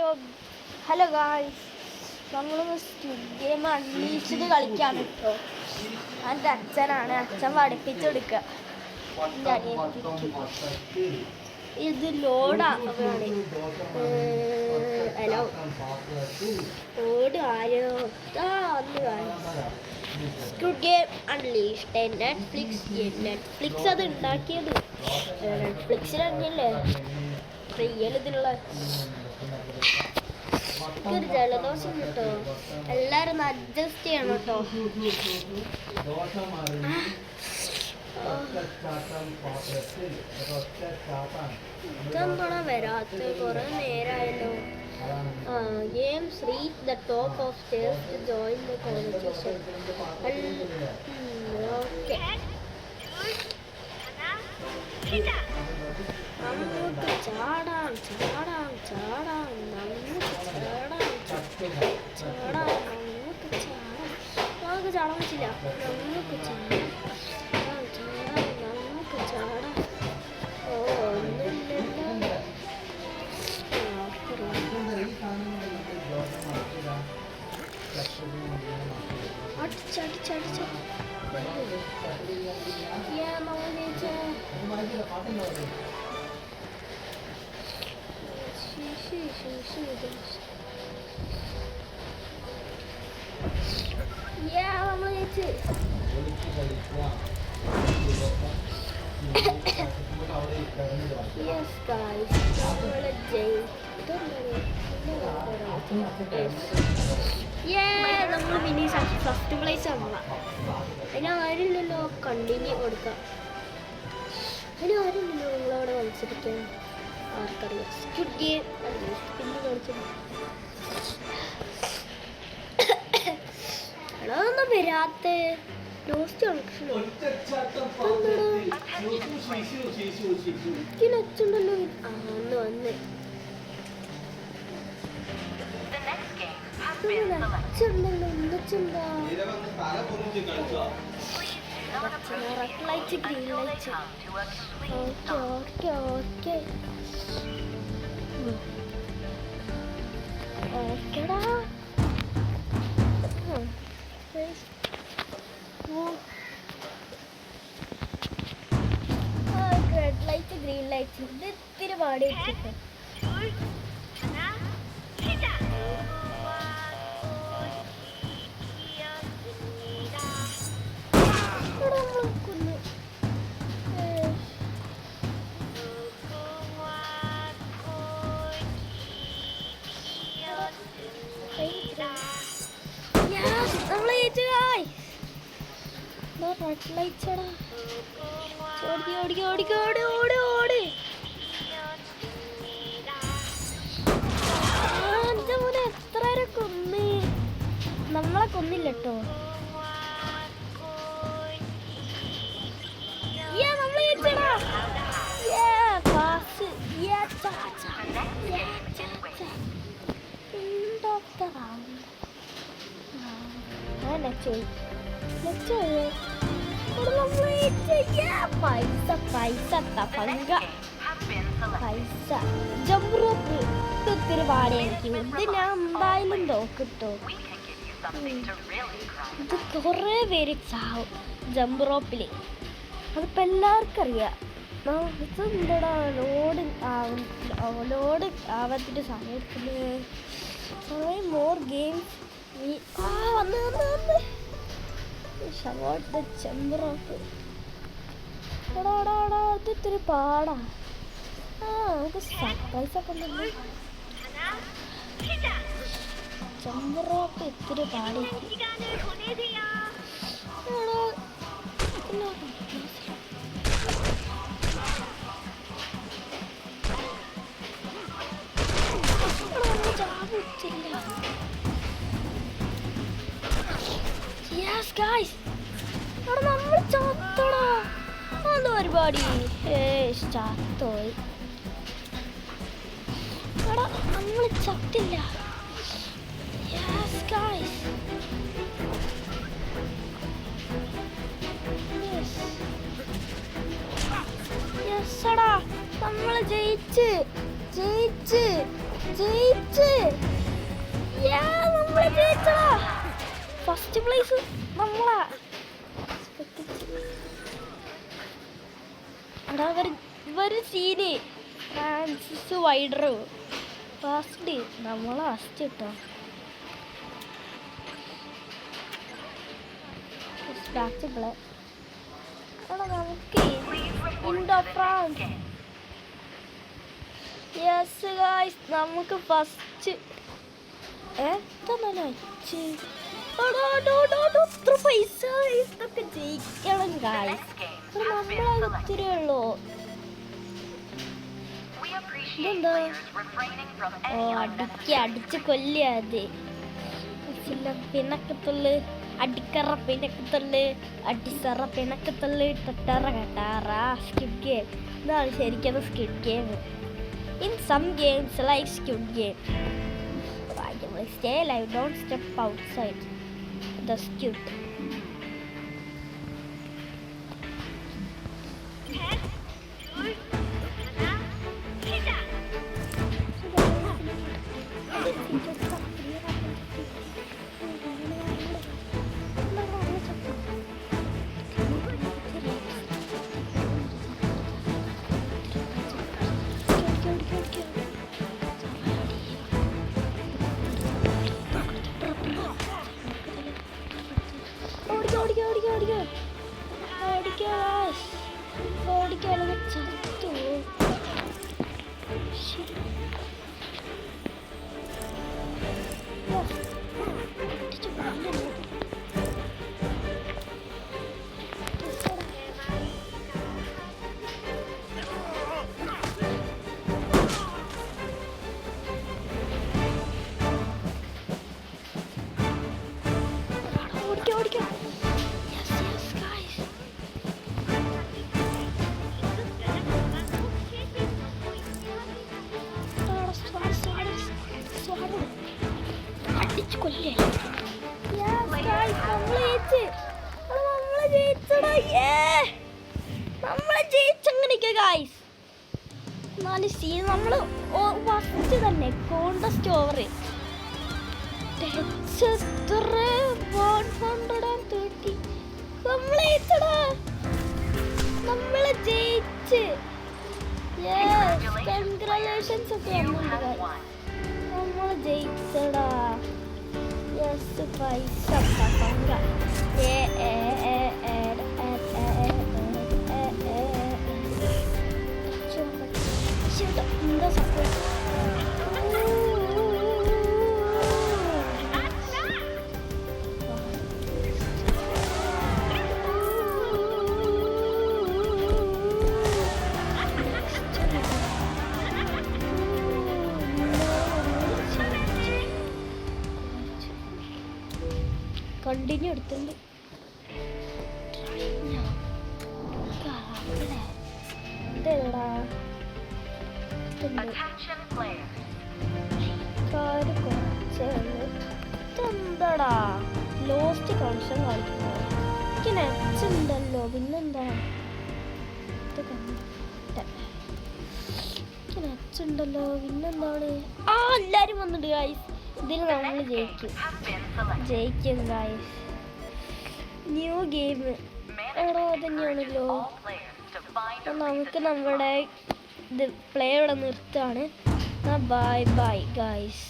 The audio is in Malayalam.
ഹലോ ഗായ്സ്, നമ്മളൊന്ന് സ്ക്വിഡ് ഗെയിം അൺലീഷ്ഡ് കളിക്കാണ് കേട്ടോ. എൻ്റെ അച്ഛനാണ്, അച്ഛൻ പഠിപ്പിച്ചെടുക്കുക. എൻ്റെ അനിയത്തിക്ക് ഇത് ലോഡാവുകയാണ്. ഹലോ ലോഡ് ആയോ? സ്ക്വിഡ് ഗെയിം അൺലീഷ്ഡ് നെറ്റ്ഫ്ലിക്സ് അത് ഉണ്ടാക്കിയത്. നെറ്റ്ഫ്ലിക്സിലല്ലേ റിയൽ ഇതിലുള്ള ഒരു ജലദോഷം കേട്ടോ. എല്ലാരും ഒന്ന് അഡ്ജസ്റ്റ് ചെയ്യണം കേട്ടോ. ഇതെന്താണ് വരാത്ത? കുറെ നേരമായല്ലോ. Games reach the top of stairs to join the conversation. Okay. നമുക്ക് ചാടാം ചാടാം ചാടാം നമുക്ക് ചാടാം ചാടാം നമുക്ക് ചാടാം. നമുക്ക് ചാടാൻ പറ്റില്ല. നമുക്ക് ചാടാം ചാടാം നമുക്ക് ചാടാം. ഓ ഒന്നുമില്ലല്ലോ. അടിച്ചടിച്ചടിച്ച Yes guys, നമ്മൾ മിനി ഫസ്റ്റ് പ്ലേസ് ആവുക. അതിനാരുമില്ലല്ലോ. കണ്ടിന്യൂ കൊടുക്കാം. അതിനാരുമില്ലല്ലോ നിങ്ങളവിടെ മത്സരിക്കാൻ. ആർക്കറിയാം. സ്ക്വിഡ് ഗെയിം പിന്നെ കളിച്ചത്. അതൊന്നും വരാത്ത ലോസ്റ്റ് കണക്ഷനോ അച്ഛണ്ടല്ലോ. അന്ന് വന്ന് അച്ഛണ്ടല്ലോ. എന്തച്ഛണ്ടാ red light green light. Okay okay okay ഓക്കെടാ. റെഡ് ലൈറ്റ് ഗ്രീൻ ലൈറ്റ് ഇത് ഇത്തിരി പാടി വെച്ചിട്ട് എത്ര കൊന്ന് നമ്മളെ കൊന്നില്ലട്ടോ. പൈസ ജമ്പ് റോപ്പ് ഒത്തിരി പാടിയായിരിക്കും. ഇത് ഞാൻ എന്തായാലും നോക്കിട്ടോ. ഇത് കുറേ പേര് ചാവും ജമ്പ് റോപ്പില്. അതിപ്പോൾ എല്ലാവർക്കും അറിയാം. ഇതെന്താടാ ലോഡ് ആവാത്തിട്ട് സമയത്തിന് മോർ ഗെയിംസ് വന്ന് ജമ്പ് റോപ്പ്. ഇത് ഇത്തിരി പാടാ. നമുക്ക് സർപ്രൈസ് ഒക്കെ ഉണ്ടല്ലോ. ജമ്പ് റോപ്പ് ഇത്തിരി പാടി. നമ്മൾ ചത്തോടാ. അത് പരിപാടി ചത്തോയി. നമ്മൾ ചത്തില്ല. നമ്മൾ ജയിച്ച് ജയിച്ച് ജയിച്ച് ജയിച്ച്. നമ്മളെ ജയിച്ചടാ. ഫസ്റ്റ് പ്ലേസ് നമ്മളാ. ഇവര് സീന് ഫ്രാൻസിസ് വൈഡറോ ഫസ്റ്റ് നമ്മളെ ഫസ്റ്റ് കിട്ടോ. നമുക്ക് ഇൻഡോ ഫ്രാൻസ്. യെസ് ഗായ്സ് നമുക്ക് ഫസ്റ്റ് എത്ര പൈസ ഇതൊക്കെ ജയിക്കണം ഗായ്സ്. നമ്മളെ ഒത്തിരി ഉള്ളൂ. ഇതെന്താ അടിച്ച് കൊല്ലാതെ പിണക്കത്തുള്ളു അടിക്കറ പിണക്കത്തുള്ളു അടിസറ പിണക്കത്തുള്ളു തൊട്ടറ കട്ടാറ. സ്കിഡ് ഗെയിം ഇതാണ് ശരിക്കും skid game. In some games like Squid Game, stay alive, don't step outside the squid. നമ്മള് ഫസ്റ്റ് തന്നെ കോണ്ടസ്റ്റ് ഓവർ നമ്മള് ജയിച്ച്. കൺഗ്രാലേഷൻസ് ഒക്കെ നമ്മള് ജയിച്ചടാ. യെസ് പൈസ പങ്ക. എന്താ സപ്പോർട്ട് കണ്ടിന്യൂ എടുത്തുണ്ട്. ഇതെടാ എന്താടാ ലോസ്റ്റ് കണക്ഷൻ കാണിക്കുന്നത്. എനിക്ക് നെറ്റ് ഉണ്ടല്ലോ, പിന്നെന്താ നെറ്റ് ഉണ്ടല്ലോ പിന്നെന്താണ്. എല്ലാരും വന്നിട്ട് ഗായ്സ്. ഇതിൽ നമ്മൾ ജയിക്കും ഗായ്സ്. ന്യൂ ഗെയിം എടാ തന്നെയാണല്ലോ. നമുക്ക് നമ്മുടെ ഇത് പ്ലേ ഇവിടെ നിർത്താണ്. Bye bye guys.